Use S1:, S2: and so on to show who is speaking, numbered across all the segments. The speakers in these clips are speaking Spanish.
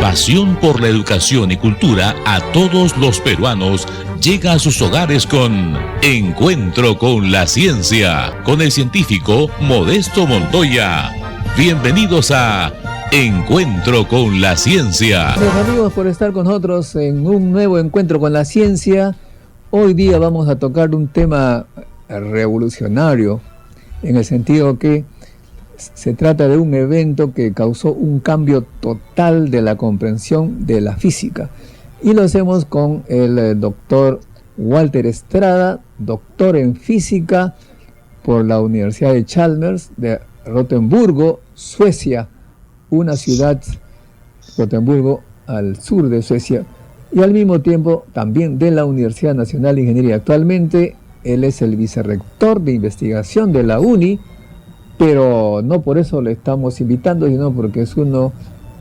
S1: pasión por la educación y cultura a todos los peruanos llega a sus hogares con Encuentro con la Ciencia, con el científico Modesto Montoya. Bienvenidos a Encuentro con la Ciencia.
S2: Gracias amigos por estar con nosotros en un nuevo Encuentro con la Ciencia. Hoy día vamos a tocar un tema revolucionario, en el sentido que se trata de un evento que causó un cambio total de la comprensión de la física. Y lo hacemos con el doctor Walter Estrada, doctor en física por la Universidad de Chalmers de Gotemburgo, Suecia, una ciudad, Gotemburgo, al sur de Suecia, y al mismo tiempo también de la Universidad Nacional de Ingeniería. Actualmente él es el vicerrector de investigación de la UNI, pero no por eso le estamos invitando, sino porque es uno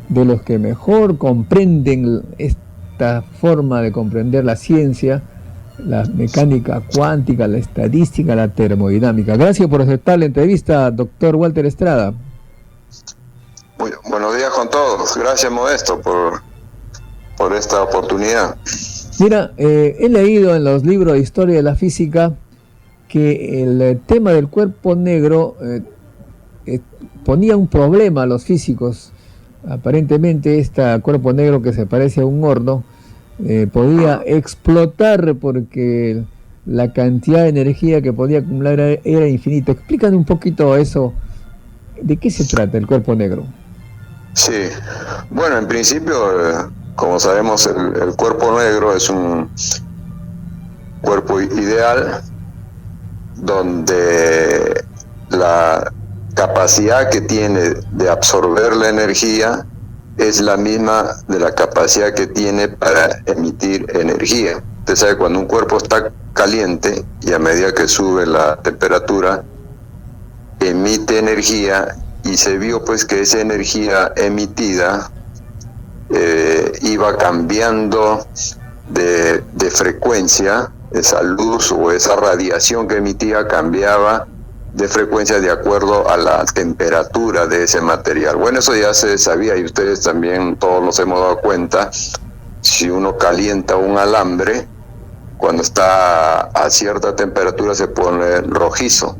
S2: de los que mejor comprenden esta forma de comprender la ciencia, la mecánica cuántica, la estadística, la termodinámica. Gracias por aceptar la entrevista, doctor Walter Estrada.
S3: Buenos días con todos. Gracias, Modesto, por esta oportunidad.
S2: Mira, he leído en los libros de historia de la física que el tema del cuerpo negro ponía un problema a los físicos. Aparentemente este cuerpo negro, que se parece a un horno, podía explotar porque la cantidad de energía que podía acumular era infinita. Explícame un poquito eso. ¿De qué se trata el cuerpo negro?
S3: Sí, bueno, en principio, como sabemos, el cuerpo negro es un cuerpo ideal donde la capacidad que tiene de absorber la energía es la misma de la capacidad que tiene para emitir energía. Usted sabe, cuando un cuerpo está caliente y a medida que sube la temperatura, emite energía, y se vio pues que esa energía emitida iba cambiando de frecuencia. Esa luz o esa radiación que emitía cambiaba de frecuencia de acuerdo a la temperatura de ese material. Bueno, eso ya se sabía, y ustedes también todos nos hemos dado cuenta. Si uno calienta un alambre, cuando está a cierta temperatura se pone rojizo,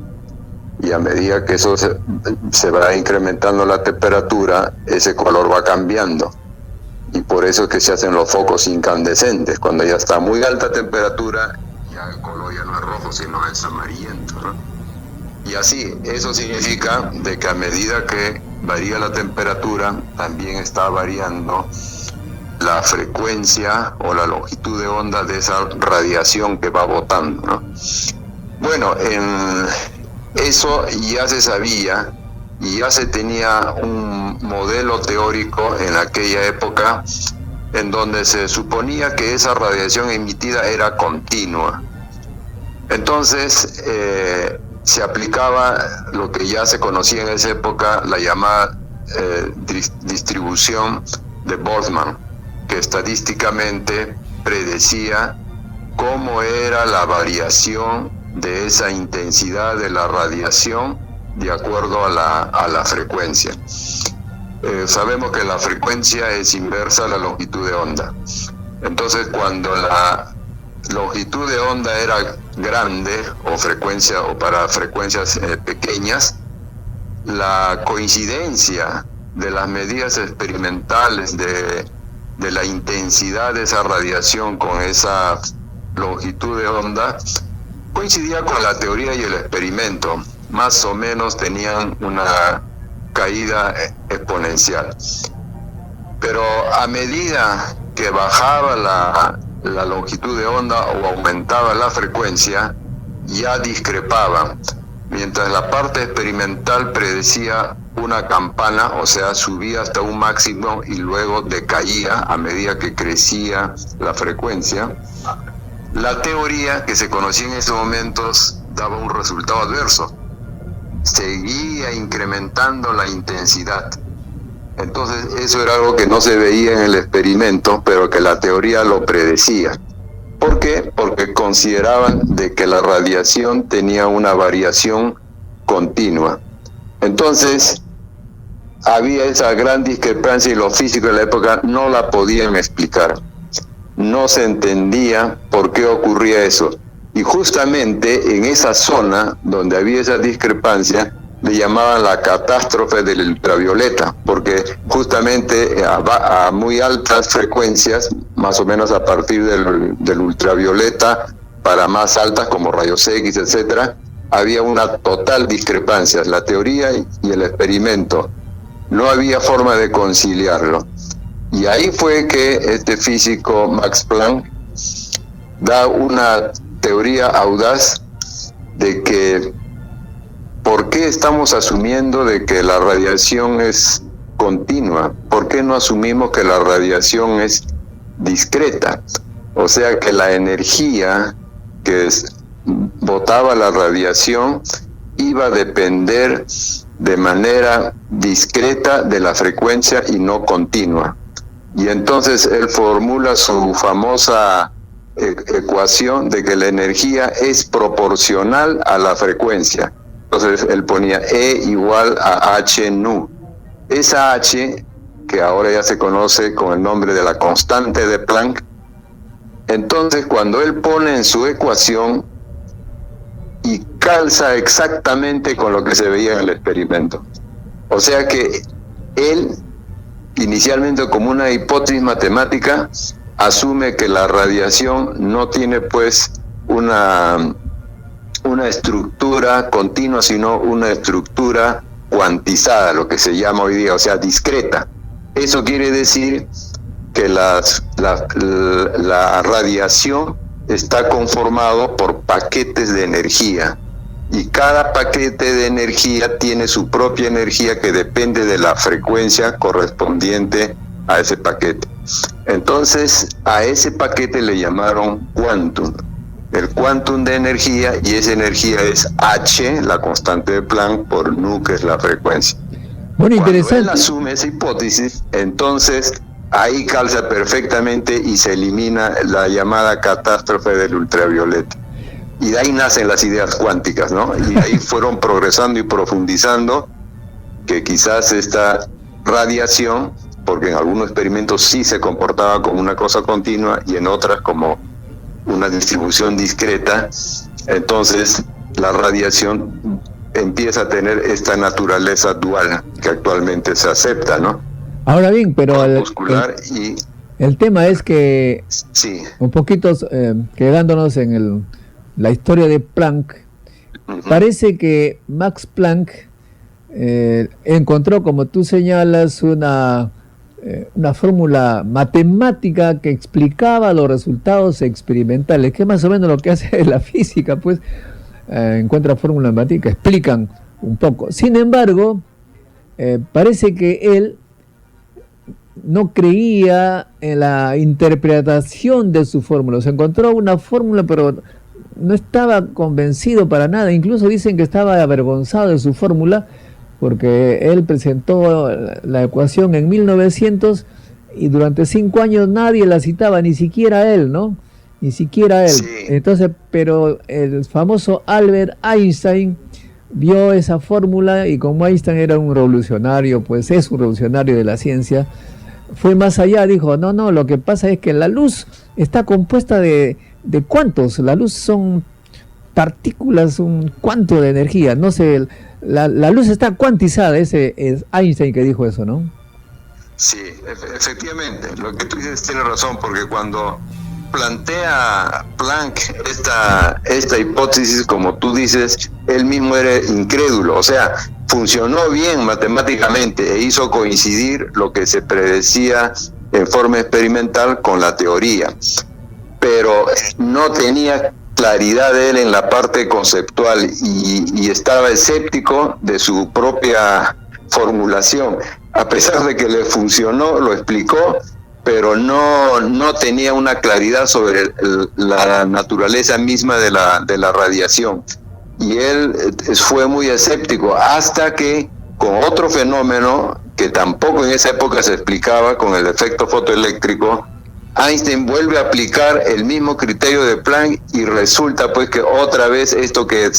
S3: y a medida que eso se va incrementando la temperatura, ese color va cambiando. Y por eso es que se hacen los focos incandescentes. Cuando ya está a muy alta temperatura, ya el color ya no es rojo, sino es amarillento, ¿no? Y así, eso significa de que a medida que varía la temperatura, también está variando la frecuencia o la longitud de onda de esa radiación que va botando, ¿no? Bueno, eso ya se sabía y ya se tenía un modelo teórico en aquella época en donde se suponía que esa radiación emitida era continua. Entonces, se aplicaba lo que ya se conocía en esa época, la llamada distribución de Boltzmann, que estadísticamente predecía cómo era la variación de esa intensidad de la radiación de acuerdo a la frecuencia. Sabemos que la frecuencia es inversa a la longitud de onda. Entonces, cuando la longitud de onda era grande o para frecuencias pequeñas, la coincidencia de las medidas experimentales de la intensidad de esa radiación con esa longitud de onda coincidía con la teoría y el experimento. Más o menos tenían una caída exponencial. Pero a medida que bajaba la longitud de onda o aumentaba la frecuencia, ya discrepaban. Mientras la parte experimental predecía una campana, o sea, subía hasta un máximo y luego decaía a medida que crecía la frecuencia, la teoría que se conocía en esos momentos daba un resultado adverso. Seguía incrementando la intensidad. Entonces, eso era algo que no se veía en el experimento, pero que la teoría lo predecía. ¿Por qué? Porque consideraban de que la radiación tenía una variación continua. Entonces, había esa gran discrepancia y los físicos de la época no la podían explicar. No se entendía por qué ocurría eso. Y justamente en esa zona donde había esa discrepancia, le llamaban la catástrofe del ultravioleta, porque justamente a muy altas frecuencias, más o menos a partir del ultravioleta, para más altas como rayos X, etcétera, había una total discrepancia, la teoría y el experimento. No había forma de conciliarlo. Y ahí fue que este físico Max Planck da una teoría audaz de que ¿por qué estamos asumiendo de que la radiación es continua? ¿Por qué no asumimos que la radiación es discreta? O sea, que la energía que botaba la radiación iba a depender de manera discreta de la frecuencia y no continua. Y entonces él formula su famosa ecuación de que la energía es proporcional a la frecuencia. Entonces él ponía E igual a H nu. Esa H, que ahora ya se conoce con el nombre de la constante de Planck, entonces cuando él pone en su ecuación y calza exactamente con lo que se veía en el experimento. O sea que él, inicialmente como una hipótesis matemática, asume que la radiación no tiene pues una estructura continua, sino una estructura cuantizada, lo que se llama hoy día, o sea, discreta. Eso quiere decir que la radiación está conformado por paquetes de energía, y cada paquete de energía tiene su propia energía que depende de la frecuencia correspondiente a ese paquete. Entonces a ese paquete le llamaron quantum, el quantum de energía, y esa energía es H, la constante de Planck, por nu, que es la frecuencia.
S2: Bueno, interesante.
S3: Cuando él asume esa hipótesis, entonces ahí calza perfectamente y se elimina la llamada catástrofe del ultravioleta. Y de ahí nacen las ideas cuánticas, ¿no? Y de ahí fueron progresando y profundizando, que quizás esta radiación, porque en algunos experimentos sí se comportaba como una cosa continua y en otras como una distribución discreta, entonces la radiación empieza a tener esta naturaleza dual que actualmente se acepta, ¿no?
S2: Ahora bien, pero el tema es que,
S3: sí,
S2: un poquito quedándonos en la historia de Planck, parece que Max Planck encontró, como tú señalas, una fórmula matemática que explicaba los resultados experimentales, que es más o menos lo que hace la física, pues encuentra fórmulas matemáticas, explican un poco. Sin embargo, parece que él no creía en la interpretación de su fórmula. Se encontró una fórmula, pero no estaba convencido para nada. Incluso dicen que estaba avergonzado de su fórmula, porque él presentó la ecuación en 1900 y durante 5 años nadie la citaba, ni siquiera él, ¿no? Ni siquiera él.
S3: Sí.
S2: Entonces, pero el famoso Albert Einstein vio esa fórmula, y como Einstein era un revolucionario, pues es un revolucionario de la ciencia, fue más allá, dijo, no, lo que pasa es que la luz está compuesta de cuantos. La luz son partículas, un cuanto de energía, no sé, la luz está cuantizada. Ese es Einstein que dijo eso, ¿no?
S3: Sí, efectivamente, lo que tú dices tiene razón, porque cuando plantea Planck esta hipótesis, como tú dices, él mismo era incrédulo, o sea, funcionó bien matemáticamente e hizo coincidir lo que se predecía en forma experimental con la teoría, pero no tenía claridad él en la parte conceptual y estaba escéptico de su propia formulación. A pesar de que le funcionó, lo explicó, pero no tenía una claridad sobre la naturaleza misma de la radiación. Y él fue muy escéptico, hasta que con otro fenómeno que tampoco en esa época se explicaba, con el efecto fotoeléctrico, Einstein vuelve a aplicar el mismo criterio de Planck, y resulta pues que otra vez esto que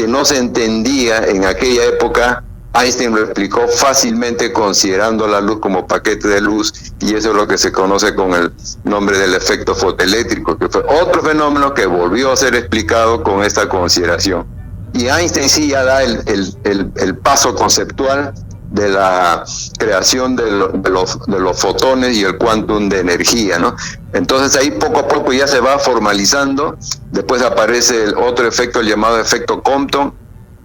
S3: no se entendía en aquella época Einstein lo explicó fácilmente considerando la luz como paquete de luz, y eso es lo que se conoce con el nombre del efecto fotoeléctrico, que fue otro fenómeno que volvió a ser explicado con esta consideración. Y Einstein sí ya da el paso conceptual de la creación de los fotones y el quantum de energía, ¿no? Entonces ahí poco a poco ya se va formalizando. Después aparece el otro efecto, el llamado efecto Compton,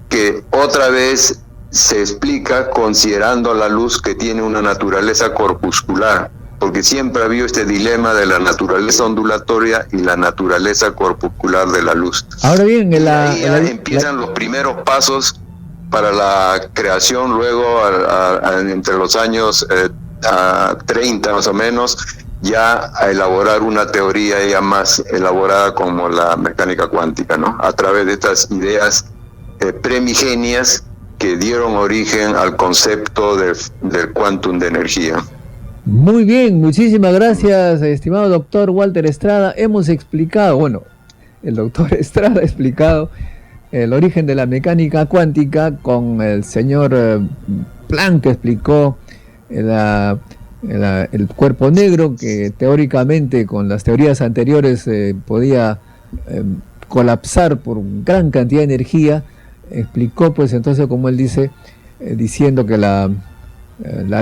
S3: que otra vez se explica considerando la luz que tiene una naturaleza corpuscular, porque siempre ha habido este dilema de la naturaleza ondulatoria y la naturaleza corpuscular de la luz. Ahora bien, empiezan los primeros pasos para la creación, luego entre los años 30 más o menos, ya a elaborar una teoría ya más elaborada como la mecánica cuántica, ¿no? A través de estas ideas primigenias que dieron origen al concepto del quantum de energía.
S2: Muy bien, muchísimas gracias, estimado doctor Walter Estrada. Hemos explicado, bueno, el doctor Estrada ha explicado el origen de la mecánica cuántica con el señor Planck, que explicó el cuerpo negro, que teóricamente con las teorías anteriores podía colapsar por gran cantidad de energía. Explicó, pues entonces, como él dice, diciendo que la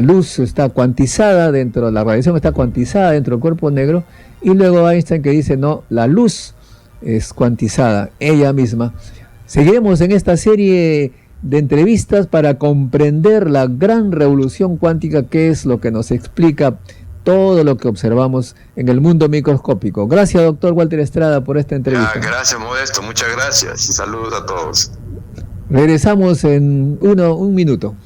S2: luz está cuantizada dentro, la radiación está cuantizada dentro del cuerpo negro, y luego Einstein que dice, no, la luz es cuantizada, ella misma. Seguiremos en esta serie de entrevistas para comprender la gran revolución cuántica, que es lo que nos explica todo lo que observamos en el mundo microscópico. Gracias, doctor Walter Estrada, por esta entrevista.
S3: Gracias, Modesto, muchas gracias y saludos a todos.
S2: Regresamos en un minuto.